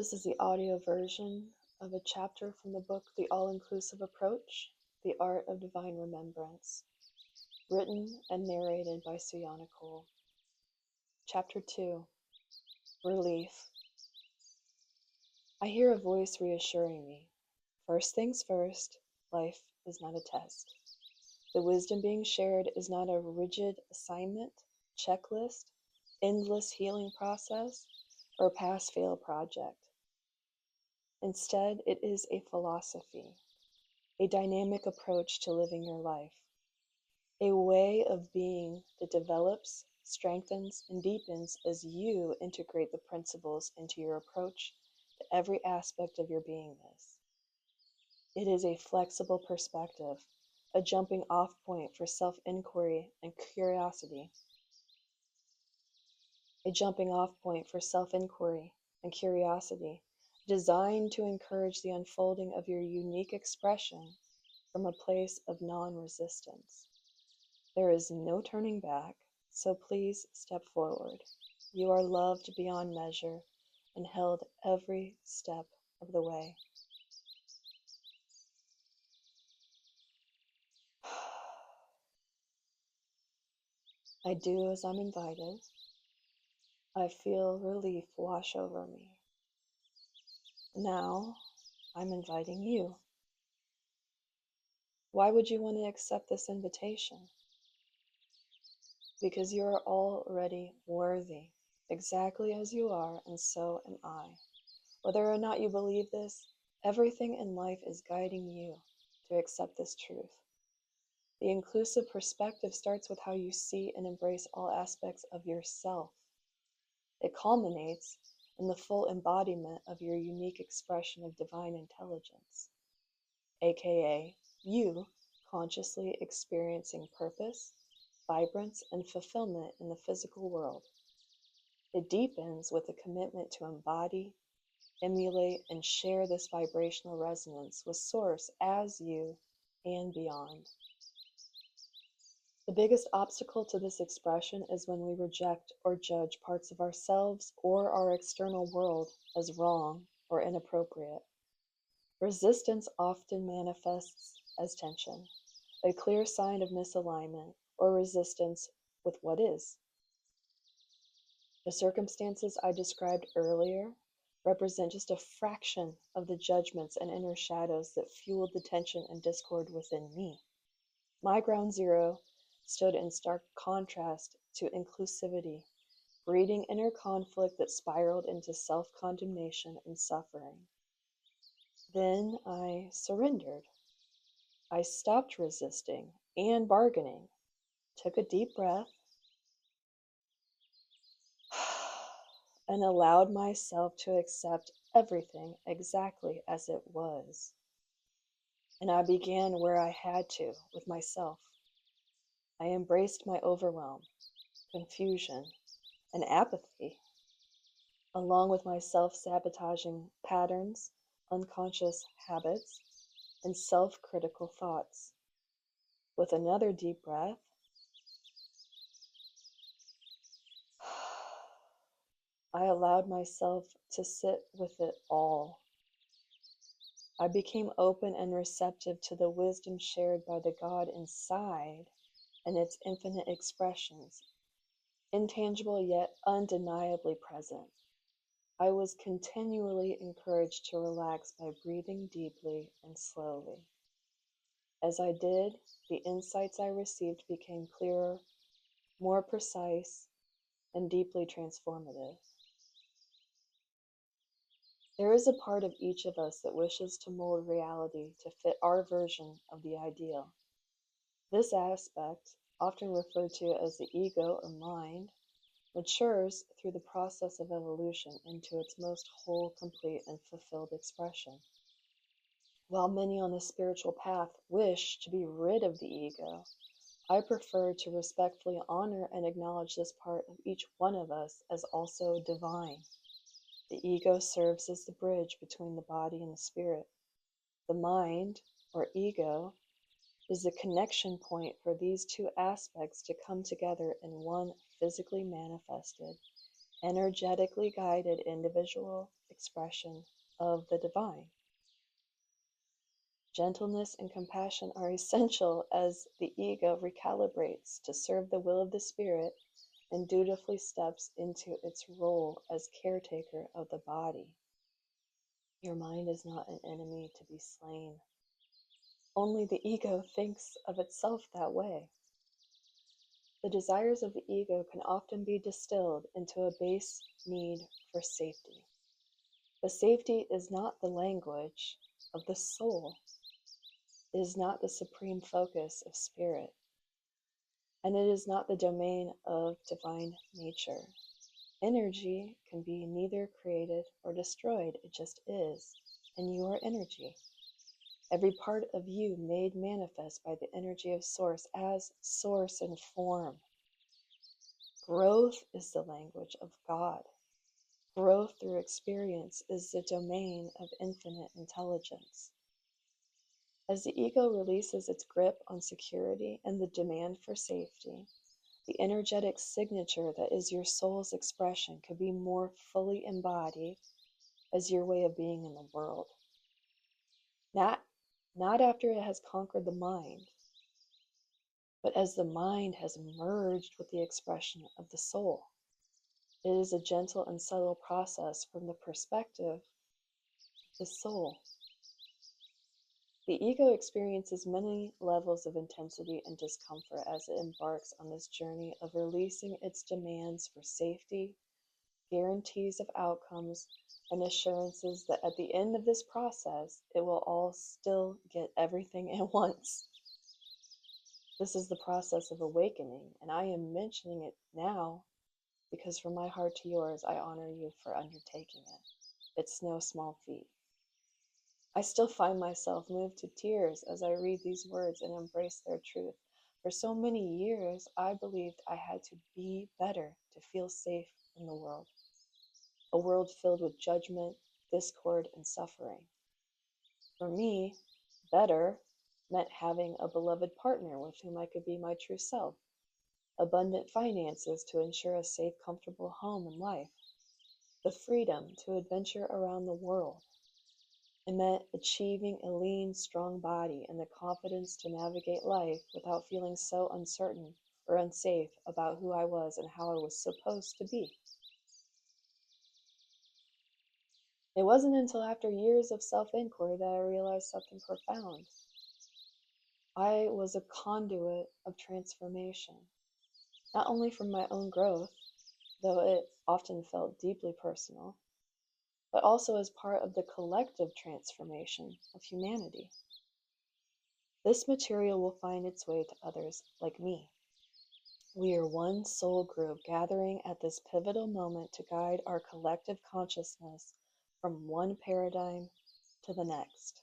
This is the audio version of a chapter from the book The All-Inclusive Approach, The Art of Divine Remembrance, written and narrated by Suyana. Chapter 2, Relief. I hear a voice reassuring me. First things first, life is not a test. The wisdom being shared is not a rigid assignment, checklist, endless healing process, or pass-fail project. Instead, it is a philosophy, a dynamic approach to living your life, a way of being that develops, strengthens, and deepens as you integrate the principles into your approach to every aspect of your beingness. It is a flexible perspective, a jumping off point for self-inquiry and curiosity. Designed to encourage the unfolding of your unique expression from a place of non-resistance. There is no turning back, so please step forward. You are loved beyond measure and held every step of the way. I do as I'm invited. I feel relief wash over me. Now, I'm inviting you. Why would you want to accept this invitation? Because you are already worthy, exactly as you are, and so am I. Whether or not you believe this, everything in life is guiding you to accept this truth. The inclusive perspective starts with how you see and embrace all aspects of yourself. It culminates in the full embodiment of your unique expression of divine intelligence, aka you consciously experiencing purpose, vibrance, and fulfillment in the physical world. It deepens with a commitment to embody, emulate, and share this vibrational resonance with Source as you and beyond. The biggest obstacle to this expression is when we reject or judge parts of ourselves or our external world as wrong or inappropriate. Resistance often manifests as tension, a clear sign of misalignment or resistance with what is. The circumstances I described earlier represent just a fraction of the judgments and inner shadows that fueled the tension and discord within me. My ground zero stood in stark contrast to inclusivity, breeding inner conflict that spiraled into self-condemnation and suffering. Then I surrendered. I stopped resisting and bargaining, took a deep breath, and allowed myself to accept everything exactly as it was. And I began where I had to, with myself. I embraced my overwhelm, confusion, and apathy, along with my self-sabotaging patterns, unconscious habits, and self-critical thoughts. With another deep breath, I allowed myself to sit with it all. I became open and receptive to the wisdom shared by the God inside and its infinite expressions, intangible yet undeniably present. I was continually encouraged to relax by breathing deeply and slowly. As I did, the insights I received became clearer, more precise, and deeply transformative. There is a part of each of us that wishes to mold reality to fit our version of the ideal. This aspect, often referred to as the ego or mind, matures through the process of evolution into its most whole, complete, and fulfilled expression. While many on the spiritual path wish to be rid of the ego, I prefer to respectfully honor and acknowledge this part of each one of us as also divine. The ego serves as the bridge between the body and the spirit. The mind, or ego, is the connection point for these two aspects to come together in one physically manifested energetically guided individual expression of the divine. Gentleness and compassion are essential as the ego recalibrates to serve the will of the spirit and dutifully steps into its role as caretaker of the body. Your mind is not an enemy to be slain. Only the ego thinks of itself that way. The desires of the ego can often be distilled into a base need for safety. But safety is not the language of the soul. It is not the supreme focus of spirit. And it is not the domain of divine nature. Energy can be neither created or destroyed. It just is. And you are energy. Every part of you made manifest by the energy of Source as source and form. Growth is the language of God. Growth through experience is the domain of infinite intelligence. As the ego releases its grip on security and the demand for safety, the energetic signature that is your soul's expression could be more fully embodied as your way of being in the world. Not after it has conquered the mind, but as the mind has merged with the expression of the soul. It is a gentle and subtle process from the perspective of the soul. The ego experiences many levels of intensity and discomfort as it embarks on this journey of releasing its demands for safety, guarantees of outcomes, and assurances that at the end of this process, it will all still get everything it wants. This is the process of awakening, and I am mentioning it now because from my heart to yours, I honor you for undertaking it. It's no small feat. I still find myself moved to tears as I read these words and embrace their truth. For so many years, I believed I had to be better to feel safe in the world. A world filled with judgment, discord, and suffering. For me, better meant having a beloved partner with whom I could be my true self, abundant finances to ensure a safe, comfortable home and life, the freedom to adventure around the world. It meant achieving a lean, strong body and the confidence to navigate life without feeling so uncertain or unsafe about who I was and how I was supposed to be. It wasn't until after years of self-inquiry that I realized something profound. I was a conduit of transformation, not only from my own growth, though it often felt deeply personal, but also as part of the collective transformation of humanity. This material will find its way to others like me. We are one soul group gathering at this pivotal moment to guide our collective consciousness from one paradigm to the next.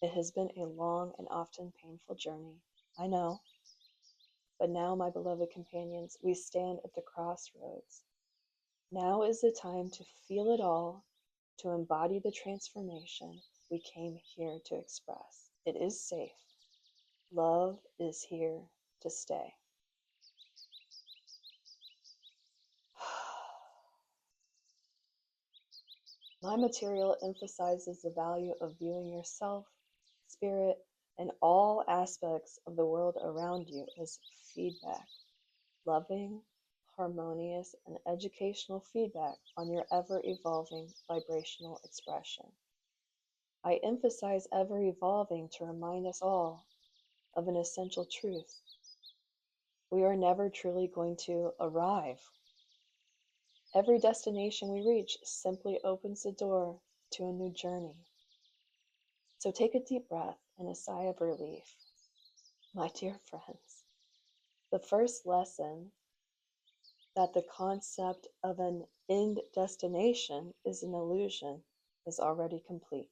It has been a long and often painful journey, I know. But now, my beloved companions, we stand at the crossroads. Now is the time to feel it all, to embody the transformation we came here to express. It is safe. Love is here to stay. My material emphasizes the value of viewing yourself, spirit, and all aspects of the world around you as feedback, loving, harmonious, and educational feedback on your ever-evolving vibrational expression. I emphasize ever-evolving to remind us all of an essential truth. We are never truly going to arrive. Every destination we reach simply opens the door to a new journey. So take a deep breath and a sigh of relief. My dear friends, the first lesson that the concept of an end destination is an illusion is already complete.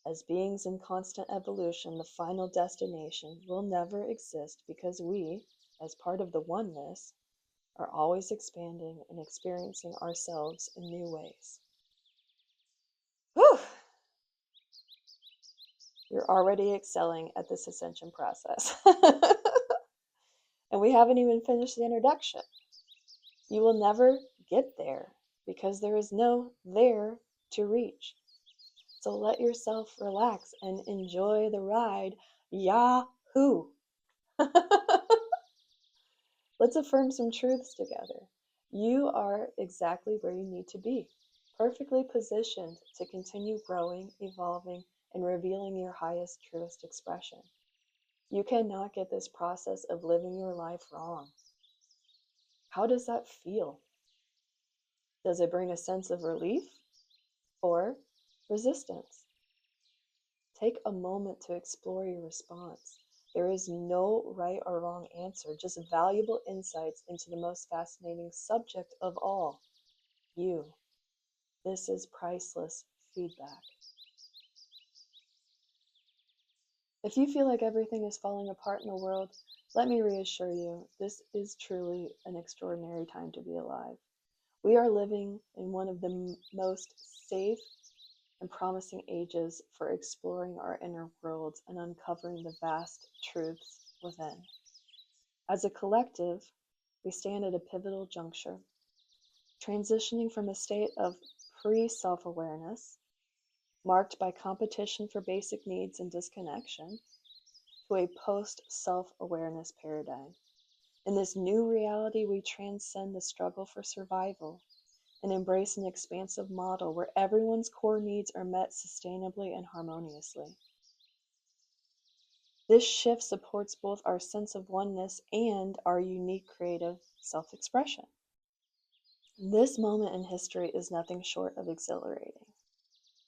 As beings in constant evolution, the final destination will never exist because we, as part of the oneness, are always expanding and experiencing ourselves in new ways. Whew! You're already excelling at this ascension process. And we haven't even finished the introduction. You will never get there because there is no there to reach. So let yourself relax and enjoy the ride. Yahoo! Let's affirm some truths together. You are exactly where you need to be, perfectly positioned to continue growing, evolving, and revealing your highest, truest expression. You cannot get this process of living your life wrong. How does that feel? Does it bring a sense of relief or resistance? Take a moment to explore your response. There is no right or wrong answer, just valuable insights into the most fascinating subject of all, you. This is priceless feedback. If you feel like everything is falling apart in the world, let me reassure you, this is truly an extraordinary time to be alive. We are living in one of the most safe and promising ages for exploring our inner worlds and uncovering the vast truths within. As a collective, we stand at a pivotal juncture, transitioning from a state of pre-self-awareness, marked by competition for basic needs and disconnection, to a post-self-awareness paradigm. In this new reality, we transcend the struggle for survival and embrace an expansive model where everyone's core needs are met sustainably and harmoniously. This shift supports both our sense of oneness and our unique creative self-expression. This moment in history is nothing short of exhilarating.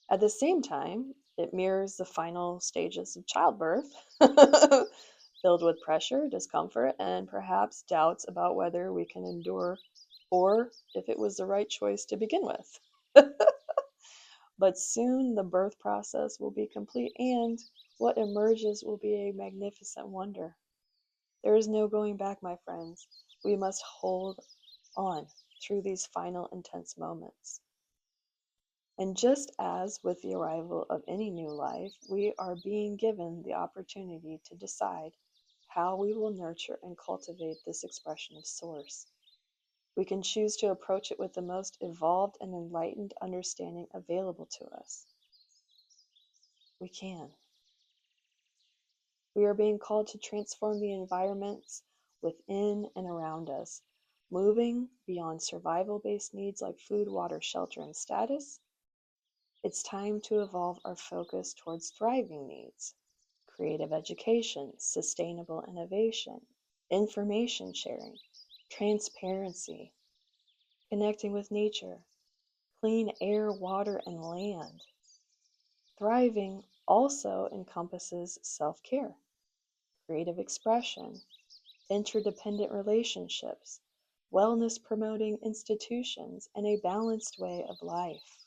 At the same time, it mirrors the final stages of childbirth, filled with pressure, discomfort, and perhaps doubts about whether we can endure or if it was the right choice to begin with. But soon the birth process will be complete, and what emerges will be a magnificent wonder. There is no going back, my friends. We must hold on through these final intense moments. And just as with the arrival of any new life, we are being given the opportunity to decide how we will nurture and cultivate this expression of Source. We can choose to approach it with the most evolved and enlightened understanding available to us. We can. We are being called to transform the environments within and around us, moving beyond survival-based needs like food, water, shelter, and status. It's time to evolve our focus towards thriving needs, creative education, sustainable innovation, information sharing, transparency, connecting with nature, clean air, water, and land. Thriving also encompasses self-care, creative expression, interdependent relationships, wellness promoting institutions, and a balanced way of life.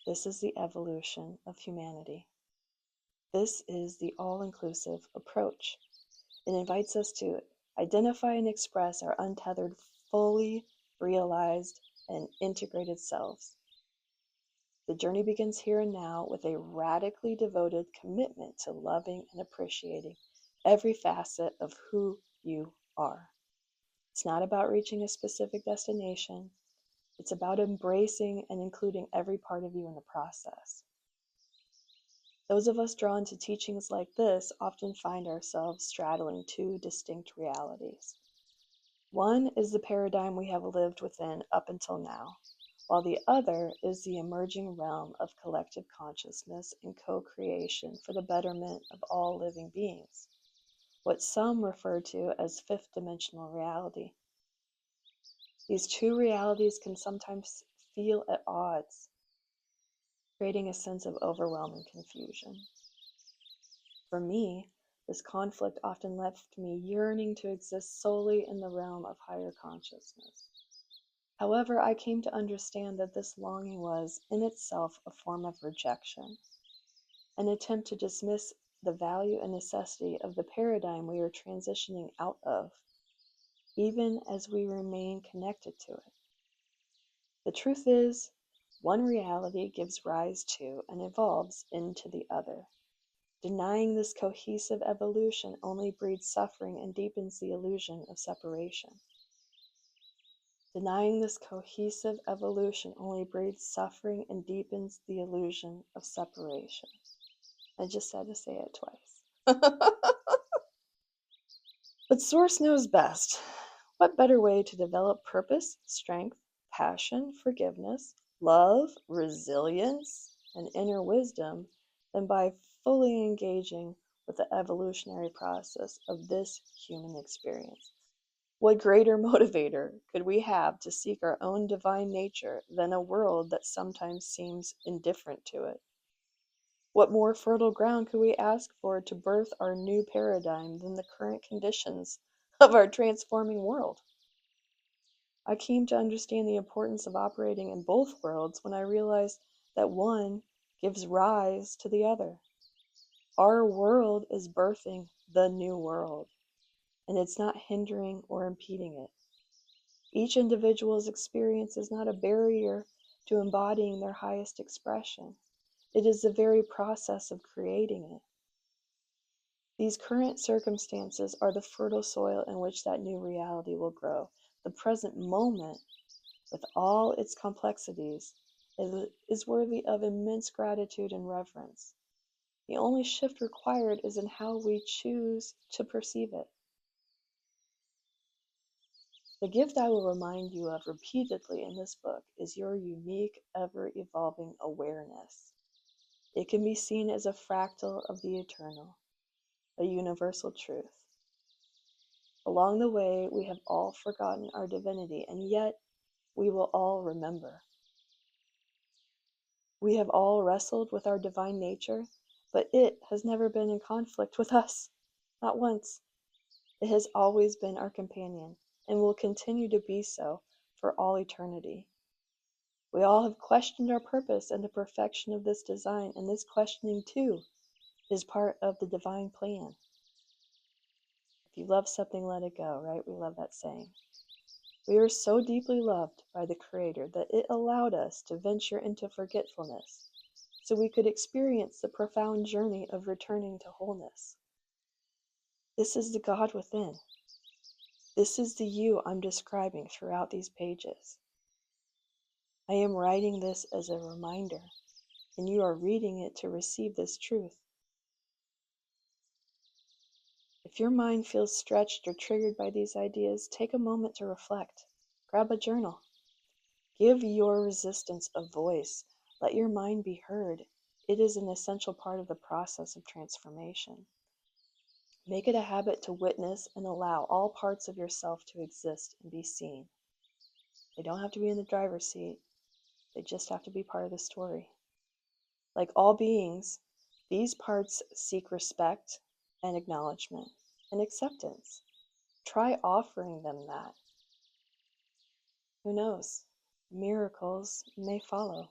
This is the evolution of humanity. This is the all-inclusive approach. It invites us to identify and express our untethered, fully realized, and integrated selves. The journey begins here and now with a radically devoted commitment to loving and appreciating every facet of who you are. It's not about reaching a specific destination. It's about embracing and including every part of you in the process. Those of us drawn to teachings like this often find ourselves straddling two distinct realities. One is the paradigm we have lived within up until now, while the other is the emerging realm of collective consciousness and co-creation for the betterment of all living beings, what some refer to as fifth-dimensional reality. These two realities can sometimes feel at odds, creating a sense of overwhelming confusion. For me, this conflict often left me yearning to exist solely in the realm of higher consciousness. However, I came to understand that this longing was, in itself, a form of rejection, an attempt to dismiss the value and necessity of the paradigm we are transitioning out of, even as we remain connected to it. The truth is, one reality gives rise to and evolves into the other. Denying this cohesive evolution only breeds suffering and deepens the illusion of separation. Denying this cohesive evolution only breeds suffering and deepens the illusion of separation. I just had to say it twice. But Source knows best. What better way to develop purpose, strength, passion, forgiveness, love, resilience, and inner wisdom than by fully engaging with the evolutionary process of this human experience? What greater motivator could we have to seek our own divine nature than a world that sometimes seems indifferent to it? What more fertile ground could we ask for to birth our new paradigm than the current conditions of our transforming world? I came to understand the importance of operating in both worlds when I realized that one gives rise to the other. Our world is birthing the new world, and it's not hindering or impeding it. Each individual's experience is not a barrier to embodying their highest expression. It is the very process of creating it. These current circumstances are the fertile soil in which that new reality will grow. The present moment, with all its complexities, is worthy of immense gratitude and reverence. The only shift required is in how we choose to perceive it. The gift I will remind you of repeatedly in this book is your unique, ever-evolving awareness. It can be seen as a fractal of the eternal, a universal truth. Along the way, we have all forgotten our divinity, and yet we will all remember. We have all wrestled with our divine nature, but it has never been in conflict with us, not once. It has always been our companion, and will continue to be so for all eternity. We all have questioned our purpose and the perfection of this design, and this questioning, too, is part of the divine plan. If you love something, let it go, right? We love that saying. We are so deeply loved by the Creator that it allowed us to venture into forgetfulness, so we could experience the profound journey of returning to wholeness. This is the God within. This is the you I'm describing throughout these pages. I am writing this as a reminder, and you are reading it to receive this truth. If your mind feels stretched or triggered by these ideas, take a moment to reflect. Grab a journal. Give your resistance a voice. Let your mind be heard. It is an essential part of the process of transformation. Make it a habit to witness and allow all parts of yourself to exist and be seen. They don't have to be in the driver's seat. They just have to be part of the story. Like all beings, these parts seek respect and acknowledgement and acceptance. Try offering them that. Who knows? Miracles may follow.